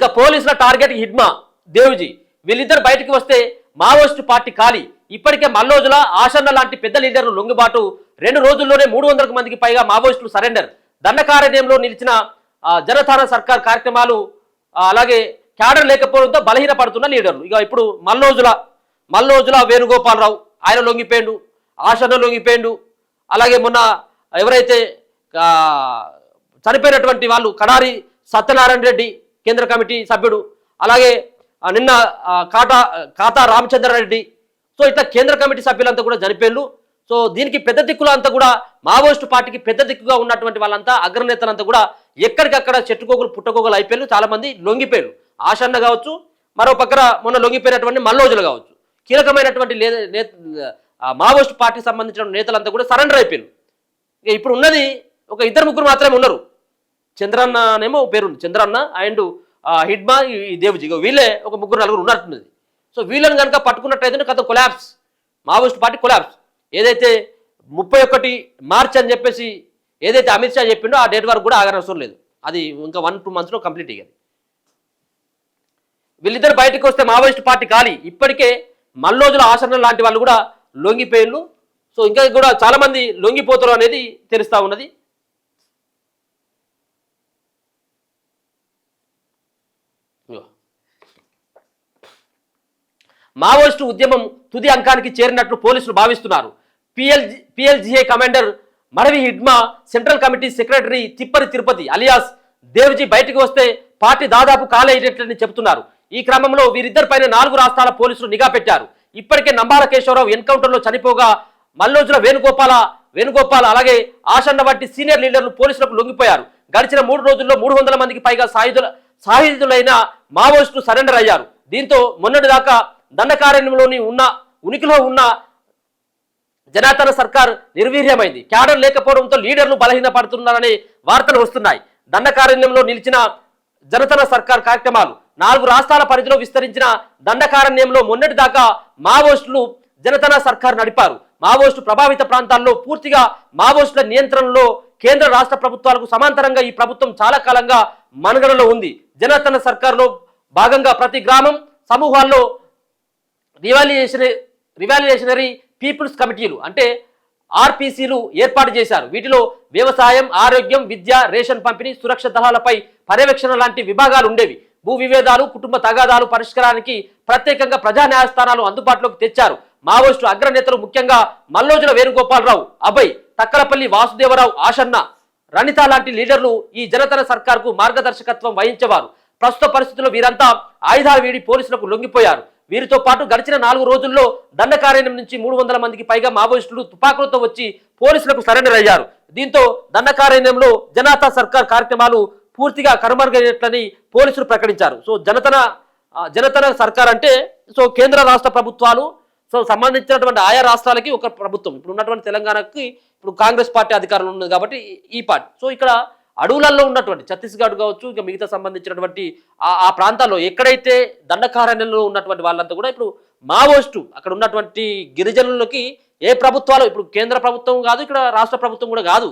ఇక పోలీసుల టార్గెట్ హిడ్మా దేవుజీ వీళ్ళిద్దరు బయటికి వస్తే మావోయిస్టు పార్టీ ఖాళీ. ఇప్పటికే మల్లోజుల ఆషన్న లాంటి పెద్ద లీడర్లు లొంగుబాటు. 2 రోజుల్లోనే 300 మందికి పైగా మావోయిస్టులు సరెండర్. దండకారణ్యంలో నిలిచిన జనతాన సర్కార్ కార్యక్రమాలు అలాగే క్యాడర్ లేకపోవడంతో బలహీనపడుతున్న లీడర్లు. ఇక ఇప్పుడు మల్లోజుల వేణుగోపాలరావు ఆయన లొంగిపోయిండు, ఆషన్న లొంగిపోయిండు. అలాగే మొన్న ఎవరైతే చనిపోయినటువంటి వాళ్ళు కడారి సత్యనారాయణ రెడ్డి కేంద్ర కమిటీ సభ్యుడు, అలాగే నిన్న కాతా రామచంద్రారెడ్డి, సో ఇట్లా కేంద్ర కమిటీ సభ్యులంతా కూడా చనిపోయిండు. సో దీనికి పెద్ద దిక్కులు అంతా కూడా మావోయిస్టు పార్టీకి పెద్ద దిక్కుగా ఉన్నటువంటి వాళ్ళంతా అగ్రనేతలంతా కూడా ఎక్కడికక్కడ చెట్టుకోగులు పుట్టకోగులు అయిపోయారు. చాలా మంది లొంగిపోయారు. ఆషన్న కావచ్చు, మరో పక్కన మొన్న లొంగిపోయినటువంటి మల్లోజులు కావచ్చు, కీలకమైనటువంటి మావోయిస్టు పార్టీకి సంబంధించిన నేతలంతా కూడా సరెండర్ అయిపోయారు. ఇప్పుడు ఉన్నది ఒక 2-3 మాత్రమే ఉన్నారు. చంద్రన్న అనేమో పేరుంది, చంద్రన్న అండ్ హిడ్మా ఈ దేవుజీ, వీళ్ళే ఒక 3-4 ఉన్నట్టున్నది. సో వీళ్ళని కనుక పట్టుకున్నట్టయితే కథ కొలాప్స్, మావోయిస్టు పార్టీ కొలాప్స్. ఏదైతే 31 మార్చ్ అని చెప్పేసి ఏదైతే అమిత్ షా చెప్పిండో ఆ డేట్ వరకు కూడా ఆగనవసరం లేదు. అది ఇంకా 1-2 మంత్స్లో కంప్లీట్ అయ్యేది. వీళ్ళిద్దరు బయటకు వస్తే మావోయిస్టు పార్టీ ఖాళీ. ఇప్పటికే మల్లోజుల ఆచరణ లాంటి వాళ్ళు కూడా లొంగిపోయిళ్ళు. సో ఇంకా కూడా చాలా మంది లొంగిపోతారు అనేది తెలుస్తూ ఉన్నది. మావోయిస్టు ఉద్యమం తుది అంకానికి చేరినట్లు పోలీసులు భావిస్తున్నారు. PLGA commander Madavi Hidma, central committee secretary Tippiri Tirupati alias Devji బయటకు వస్తే పార్టీ దాదాపు కాలయ్యేటట్లని చెబుతున్నారు. ఈ క్రమంలో వీరిద్దరిపైన 4 రాష్ట్రాల పోలీసులు నిఘా పెట్టారు. ఇప్పటికే నంబాల కేశవరావు ఎన్కౌంటర్లో చనిపోగా మల్లోజుల వేణుగోపాల్ అలాగే ఆషన్న వంటి సీనియర్ లీడర్లు పోలీసులకు లొంగిపోయారు. గడిచిన 3 రోజుల్లో 300 మందికి పైగా సాయుధులైన మావోయిస్టులు సరెండర్ అయ్యారు. దీంతో మొన్నటి దాకా దండకారణ్యంలోని ఉనికిలో ఉన్న జనతాన సర్కార్ నిర్వీర్యమైంది. క్యాడర్ లేకపోవడంతో లీడర్లు బలహీనపడుతున్నారనే వార్తలు వస్తున్నాయి. దండకారణ్యంలో నిలిచిన జనతాన సర్కార్ కార్యక్రమాలు 4 రాష్ట్రాల పరిధిలో విస్తరించిన దండకారణ్యంలో మొన్నటి దాకా మావోయిస్టులు జనతాన సర్కార్ నడిపారు. మావోయిస్టు ప్రభావిత ప్రాంతాల్లో పూర్తిగా మావోయిస్టుల నియంత్రణలో కేంద్ర రాష్ట్ర ప్రభుత్వాలకు సమాంతరంగా ఈ ప్రభుత్వం చాలా కాలంగా మనుగడలో ఉంది. జనతాన సర్కార్లో భాగంగా ప్రతి గ్రామం సమూహాల్లో రివాల్యుయేషనరీ పీపుల్స్ కమిటీలు అంటే ఆర్పీసీలు ఏర్పాటు చేశారు. వీటిలో వ్యవసాయం, ఆరోగ్యం, విద్య, రేషన్ పంపిణీ, సురక్ష దళాలపై పర్యవేక్షణ లాంటి విభాగాలు ఉండేవి. భూ విభేదాలు, కుటుంబ తగాదాలు పరిష్కారానికి ప్రత్యేకంగా ప్రజా న్యాయస్థానాలు అందుబాటులోకి తెచ్చారు. మావోయిస్టు అగ్రనేతలు ముఖ్యంగా మల్లోజుల వేణుగోపాలరావు, అభయ్, తక్కలపల్లి వాసుదేవరావు, ఆషన్న, రణిత లాంటి లీడర్లు ఈ జనతన సర్కార్కు మార్గదర్శకత్వం వహించేవారు. ప్రస్తుత పరిస్థితుల్లో వీరంతా ఆయుధాలు వీడి పోలీసులకు లొంగిపోయారు. వీరితో పాటు గడిచిన 4 రోజుల్లో దండకారణ్యం నుంచి 300 మందికి పైగా మావోయిస్టులు తుపాకులతో వచ్చి పోలీసులకు సరెండర్ అయ్యారు. దీంతో దండకారణ్యంలో జనతా సర్కార్ కార్యక్రమాలు పూర్తిగా కనుమరుగైనట్లని పోలీసులు ప్రకటించారు. సో జనతన సర్కార్ అంటే సో కేంద్ర రాష్ట్ర ప్రభుత్వాలు సో సంబంధించినటువంటి ఆయా రాష్ట్రాలకి ఒక ప్రభుత్వం. ఇప్పుడు ఉన్నటువంటి తెలంగాణకి ఇప్పుడు కాంగ్రెస్ పార్టీ అధికారంలో ఉన్నది కాబట్టి ఈ పార్టీ. సో ఇక్కడ అడవులలో ఉన్నటువంటి ఛత్తీస్గఢ్ కావచ్చు, ఇంకా మిగతా సంబంధించినటువంటి ఆ ప్రాంతాల్లో ఎక్కడైతే దండకారణ్యంలో ఉన్నటువంటి వాళ్ళంతా కూడా ఇప్పుడు మావోయిస్టు అక్కడ ఉన్నటువంటి గిరిజనులకి ఏ ప్రభుత్వాలు ఇప్పుడు కేంద్ర ప్రభుత్వం కాదు, ఇక్కడ రాష్ట్ర ప్రభుత్వం కూడా కాదు,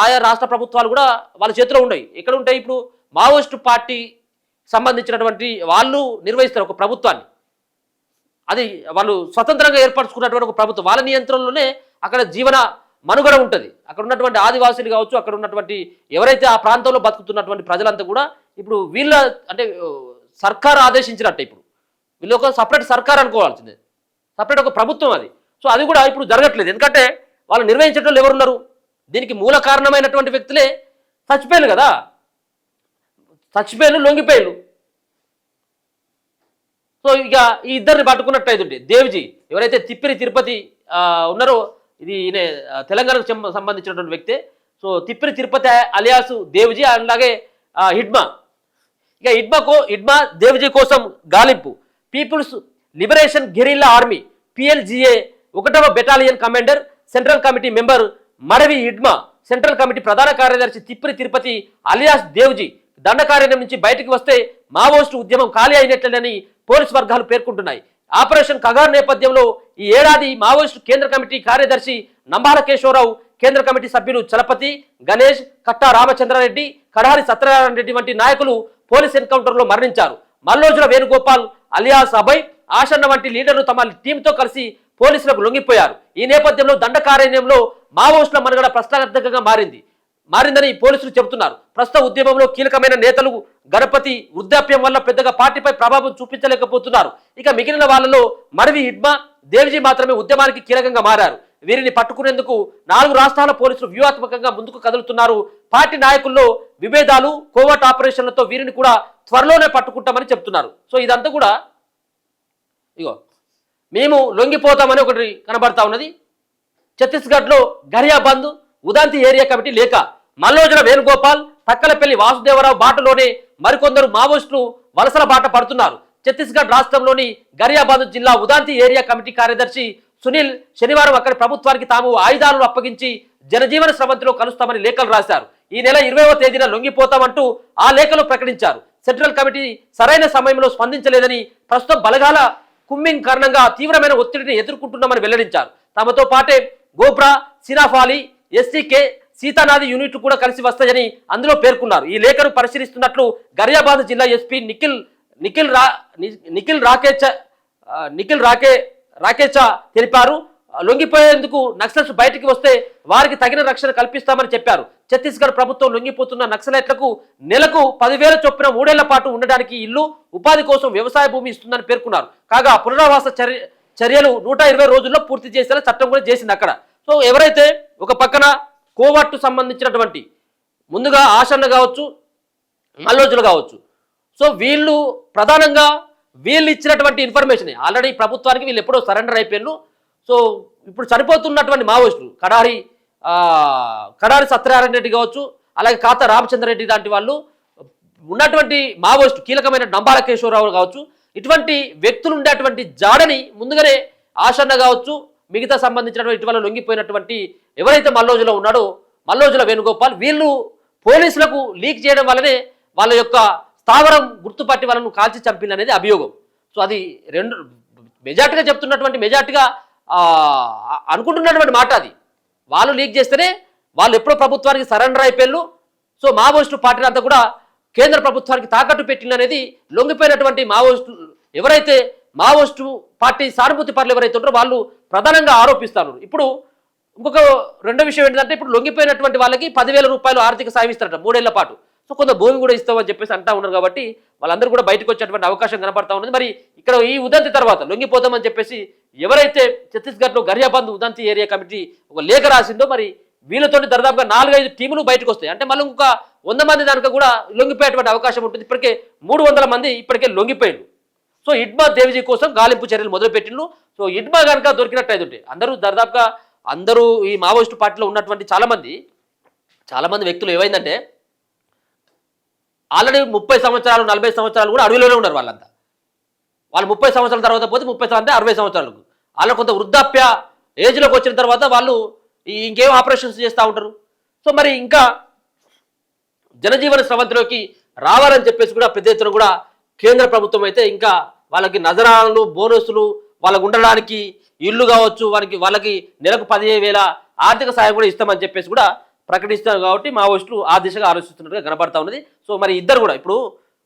ఆయా రాష్ట్ర ప్రభుత్వాలు కూడా వాళ్ళ చేతిలో ఉన్నాయి. ఎక్కడ ఉంటాయి ఇప్పుడు మావోయిస్టు పార్టీ సంబంధించినటువంటి వాళ్ళు నిర్వహిస్తారు ఒక ప్రభుత్వాన్ని. అది వాళ్ళు స్వతంత్రంగా ఏర్పరచుకున్నటువంటి ఒక ప్రభుత్వం, వాళ్ళ నియంత్రణలోనే అక్కడ జీవన మనుగడ ఉంటుంది. అక్కడ ఉన్నటువంటి ఆదివాసులు కావచ్చు, అక్కడ ఉన్నటువంటి ఎవరైతే ఆ ప్రాంతంలో బతుకుతున్నటువంటి ప్రజలంతా కూడా ఇప్పుడు వీళ్ళ అంటే సర్కార్ ఆదేశించినట్టే ఇప్పుడు వీళ్ళు ఒక సపరేట్ సర్కార్ అనుకోవాల్సిందే, సపరేట్ ఒక ప్రభుత్వం అది. సో అది కూడా ఇప్పుడు జరగట్లేదు. ఎందుకంటే వాళ్ళు నిర్వహించేటోళ్ళు ఎవరున్నారు, దీనికి మూల కారణమైనటువంటి వ్యక్తులే చచ్చిపోయారు కదా, చచ్చిపోయారు, లొంగిపోయారు. సో ఇక ఈ ఇద్దరిని పట్టుకున్నట్టయితే దేవ్జీ ఎవరైతే తిప్పిరి తిరుపతి ఉన్నారో ఇది తెలంగాణకు సంబంధించినటువంటి వ్యక్తే. సో తిప్పిరి తిరుపతి అలియాసు దేవ్జీ అలాగే హిడ్మా. ఇక హిడ్మా దేవ్జీ కోసం గాలింపు. People's Liberation Guerrilla Army PLGA 1వ battalion commander, central committee member Madavi Hidma, central committee ప్రధాన కార్యదర్శి తిప్పిరి తిరుపతి అలియాస్ దేవ్జీ దండకారణ్యం నుంచి బయటికి వస్తే మావోయిస్టు ఉద్యమం ఖాళీ అయినట్లేనని పోలీసు వర్గాలు పేర్కొంటున్నాయి. ఆపరేషన్ కగార్ నేపథ్యంలో ఈ ఏడాది మావోయిస్టు కేంద్ర కమిటీ కార్యదర్శి నంబాల కేశవరావు, కేంద్ర కమిటీ సభ్యులు చలపతి, గణేష్, కట్టా రామచంద్రారెడ్డి, కడారి సత్యనారాయణ రెడ్డి వంటి నాయకులు పోలీస్ ఎన్కౌంటర్లో మరణించారు. మల్లోజుల వేణుగోపాల్ అలియాస్ అభయ్, ఆషన్న వంటి లీడర్లు తమ టీంతో కలిసి పోలీసులకు లొంగిపోయారు. ఈ నేపథ్యంలో దండకారణ్యంలో మావోయిస్టుల మనుగడ ప్రశ్నార్థకంగా మారిందని పోలీసులు చెబుతున్నారు. ప్రస్తుత ఉద్యమంలో కీలకమైన నేతలు గణపతి వృద్ధాప్యం వల్ల పెద్దగా పార్టీపై ప్రభావం చూపించలేకపోతున్నారు. ఇక మిగిలిన వాళ్ళలో మడవి హిడ్మా, దేవ్జీ మాత్రమే ఉద్యమానికి కీలకంగా మారారు. వీరిని పట్టుకునేందుకు 4 రాష్ట్రాల పోలీసులు వ్యూహాత్మకంగా ముందుకు కదులుతున్నారు. పార్టీ నాయకుల్లో విభేదాలు, కోవర్ట్ ఆపరేషన్లతో వీరిని కూడా త్వరలోనే పట్టుకుంటామని చెప్తున్నారు. సో ఇదంతా కూడా ఇగో మేము లొంగిపోతామని ఒకటి కనబడతా ఉన్నది. ఛత్తీస్గఢ్లో ఘరియాబంద్ ఉదాంతి ఏరియా కమిటీ లేక మల్లోజుల వేణుగోపాల్, తక్కలపల్లి వాసుదేవరావు బాటలోనే మరికొందరు మావోయిస్టులు వలసల బాట పడుతున్నారు. ఛత్తీస్గఢ్ రాష్ట్రంలోని ఘరియాబాద్ జిల్లా ఉదాంతి ఏరియా కమిటీ కార్యదర్శి సునీల్ శనివారం అక్కడి ప్రభుత్వానికి తాము ఆయుధాలను అప్పగించి జనజీవన స్రవంతిలో కలుస్తామని లేఖలు రాశారు. ఈ నెల 20వ తేదీన లొంగిపోతామంటూ ఆ లేఖలు ప్రకటించారు. సెంట్రల్ కమిటీ సరైన సమయంలో స్పందించలేదని, ప్రస్తుతం బలగాల కుమ్మింగ్ కారణంగా తీవ్రమైన ఒత్తిడిని ఎదుర్కొంటున్నామని వెల్లడించారు. తమతో పాటే గోబ్రా, సినాఫాలి, ఎస్సీకే, సీతానాది యూనిట్లు కూడా కలిసి వస్తాయని అందులో పేర్కొన్నారు. ఈ లేఖను పరిశీలిస్తున్నట్లు ఘరియాబాద్ జిల్లా ఎస్పీ నిఖిల్ రాకేచా తెలిపారు. లొంగిపోయేందుకు నక్సల్స్ బయటికి వస్తే వారికి తగిన రక్షణ కల్పిస్తామని చెప్పారు. ఛత్తీస్గఢ్ ప్రభుత్వం లొంగిపోతున్న నక్సలైట్లకు నెలకు 10,000 చొప్పున 3 ఏళ్ల పాటు ఉండడానికి ఇల్లు, ఉపాధి కోసం వ్యవసాయ భూమి ఇస్తుందని పేర్కొన్నారు. కాగా పునరావాస చర్యలు 120 రోజుల్లో పూర్తి చేసేలా చట్టం కూడా చేసింది అక్కడ. సో ఎవరైతే ఒక పక్కన కోవర్టు సంబంధించినటువంటి ముందుగా ఆషన్న కావచ్చు, మల్లోజులు కావచ్చు, సో వీళ్ళు ప్రధానంగా వీళ్ళు ఇచ్చినటువంటి ఇన్ఫర్మేషన్ ఆల్రెడీ ప్రభుత్వానికి వీళ్ళు ఎప్పుడో సరెండర్ అయిపోయారు. సో ఇప్పుడు చనిపోతున్నటువంటి మావోయిస్టులు కడారి సత్యనారాయణ రెడ్డి కావచ్చు, అలాగే కాతా రామచంద్రరెడ్డి లాంటి వాళ్ళు ఉన్నటువంటి మావోయిస్టు కీలకమైన డంబాల కేశవరావు కావచ్చు, ఇటువంటి వ్యక్తులు ఉండేటువంటి జాడని ముందుగానే ఆషన్న కావచ్చు, మిగతా సంబంధించినటువంటి ఇటీవల లొంగిపోయినటువంటి ఎవరైతే మల్లోజులో ఉన్నాడో మల్లోజుల వేణుగోపాల్ వీళ్ళు పోలీసులకు లీక్ చేయడం వల్లనే వాళ్ళ యొక్క స్థావరం గుర్తుపట్టి వాళ్ళను కాల్చి చంపింది అనేది అభియోగం. సో అది మెజార్టీగా చెప్తున్నటువంటి మెజార్టీగా అనుకుంటున్నటువంటి మాట. అది వాళ్ళు లీక్ చేస్తేనే వాళ్ళు ఎప్పుడో ప్రభుత్వానికి సరెండర్ అయిపోయారు. సో మావోయిస్టు పార్టీని అంతా కూడా కేంద్ర ప్రభుత్వానికి తాకట్టు పెట్టింది అనేది లొంగిపోయినటువంటి మావోయిస్టు ఎవరైతే మావోయిస్టు పార్టీ సానుభూతి పరులు ఎవరైతే ఉంటారో వాళ్ళు ప్రధానంగా ఆరోపిస్తారు. ఇప్పుడు ఇంకొక రెండో విషయం ఏంటంటే ఇప్పుడు లొంగిపోయినటువంటి వాళ్ళకి 10,000 రూపాయలు ఆర్థిక సాయం ఇస్తారట 3 ఏళ్ల పాటు. సో కొంత భూమి కూడా ఇస్తామని చెప్పేసి అంటా ఉన్నారు. కాబట్టి వాళ్ళందరూ కూడా బయటకు వచ్చేటువంటి అవకాశం కనబడతా ఉన్నది. మరి ఇక్కడ ఈ ఉదంతి తర్వాత లొంగిపోతామని చెప్పేసి ఎవరైతే ఛత్తీస్గఢ్లో ఘరియాబంద్ ఉదంతి ఏరియా కమిటీ ఒక లేఖ రాసిందో మరి వీళ్ళతో దాదాపుగా 4-5 టీములు బయటకు వస్తాయి. అంటే మళ్ళీ ఇంకొక 100 మంది దానికి కూడా లొంగిపోయేటువంటి అవకాశం ఉంటుంది. ఇప్పటికే 300 మంది ఇప్పటికే లొంగిపోయిండు. సో హిడ్మా దేవ్జీ కోసం గాలింపు చర్యలు మొదలుపెట్టిండు. సో హిడ్మా కనుక దొరికినట్టు అయితే అందరూ దాదాపుగా అందరూ ఈ మావోయిస్టు పార్టీలో ఉన్నటువంటి చాలామంది వ్యక్తులు ఏమైందంటే ఆల్రెడీ 30 సంవత్సరాలు 40 సంవత్సరాలు కూడా అడవిలోనే ఉన్నారు. వాళ్ళంతా వాళ్ళు 30 సంవత్సరాల తర్వాత పోతే 30 సంవత్సరాలు 60 సంవత్సరాలకు వాళ్ళ కొంత వృద్ధాప్య ఏజ్లోకి వచ్చిన తర్వాత వాళ్ళు ఇంకేం ఆపరేషన్స్ చేస్తూ ఉంటారు. సో మరి ఇంకా జనజీవన స్రవంతిలోకి రావాలని చెప్పేసి కూడా పెద్ద ఎత్తున కూడా కేంద్ర ప్రభుత్వం అయితే ఇంకా వాళ్ళకి నజరాలు, బోనసులు, వాళ్ళకు ఉండడానికి ఇల్లు కావచ్చు, వాళ్ళకి నెలకు 15,000 ఆర్థిక సాయం కూడా ఇస్తామని చెప్పేసి కూడా ప్రకటిస్తారు. కాబట్టి మావోయిస్టులు ఆ దిశగా ఆలోచిస్తున్నట్టుగా కనబడతా ఉన్నది. సో మరి ఇద్దరు కూడా ఇప్పుడు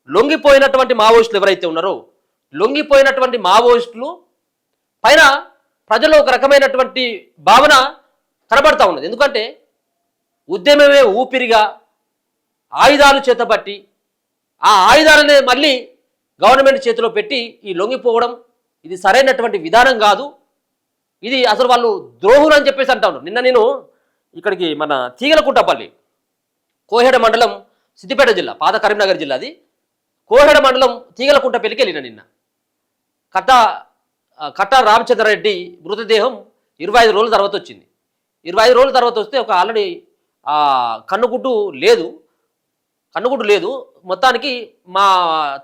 లొంగిపోయినటువంటి మావోయిస్టులు ఎవరైతే ఉన్నారో లొంగిపోయినటువంటి మావోయిస్టులు పైన ప్రజల్లో ఒక రకమైనటువంటి భావన కనబడతా ఉన్నది. ఎందుకంటే ఉద్యమమే ఊపిరిగా ఆయుధాలు చేతబట్టి ఆ ఆయుధాలనే మళ్ళీ గవర్నమెంట్ చేతిలో పెట్టి ఈ లొంగిపోవడం ఇది సరైనటువంటి విధానం కాదు. ఇది అసలు వాళ్ళు ద్రోహులు అని చెప్పేసి అంటా ఉన్నారు. నిన్న నేను ఇక్కడికి మన తీగలకుంటపల్లి కోహెడ మండలం సిద్దిపేట జిల్లా పాత కరీంనగర్ జిల్లాది కోహెడ మండలం తీగలకుంటపల్లికి వెళ్ళిన నిన్న కట్టా రామచంద్రారెడ్డి మృతదేహం 25 రోజుల తర్వాత వచ్చింది. 25 రోజుల తర్వాత వస్తే ఒక ఆల్రెడీ కన్నుగుడ్డు లేదు. మొత్తానికి మా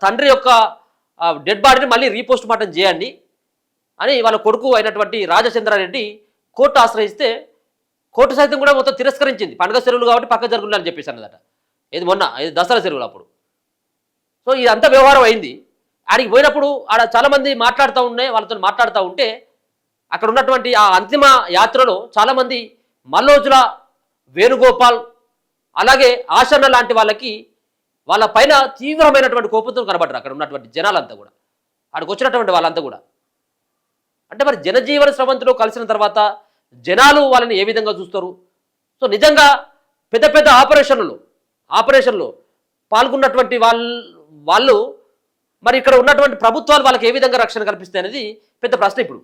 తండ్రి యొక్క డెడ్ బాడీని మళ్ళీ రీపోస్ట్ మార్టం చేయండి అని వాళ్ళ కొడుకు అయినటువంటి రాజచంద్రారెడ్డి కోర్టు ఆశ్రయిస్తే కోర్టు సైతం కూడా మొత్తం తిరస్కరించింది. పండుగ సెలవులు కాబట్టి పక్క జరుగులు అని చెప్పేసి అన్నదట. ఇది మొన్న ఇది దసరా సెలవులు అప్పుడు. సో ఇదంతా వ్యవహారం అయింది. ఆడికి పోయినప్పుడు ఆడ చాలామంది వాళ్ళతో మాట్లాడుతూ ఉంటే అక్కడ ఉన్నటువంటి ఆ అంతిమ యాత్రలో చాలామంది మల్లోజుల వేణుగోపాల్ అలాగే ఆషన్న లాంటి వాళ్ళకి వాళ్ళ పైన తీవ్రమైనటువంటి కోపంతో కనబడ్డారు అక్కడ ఉన్నటువంటి జనాలంతా కూడా, అక్కడికి వచ్చినటువంటి వాళ్ళంతా కూడా. అంటే మరి జనజీవన స్రవంతిలో కలిసిన తర్వాత జనాలు వాళ్ళని ఏ విధంగా చూస్తారు? సో నిజంగా పెద్ద పెద్ద ఆపరేషన్లో పాల్గొన్నటువంటి వాళ్ళు మరి ఇక్కడ ఉన్నటువంటి ప్రభుత్వాలు వాళ్ళకి ఏ విధంగా రక్షణ కల్పిస్తాయి అనేది పెద్ద ప్రశ్న ఇప్పుడు.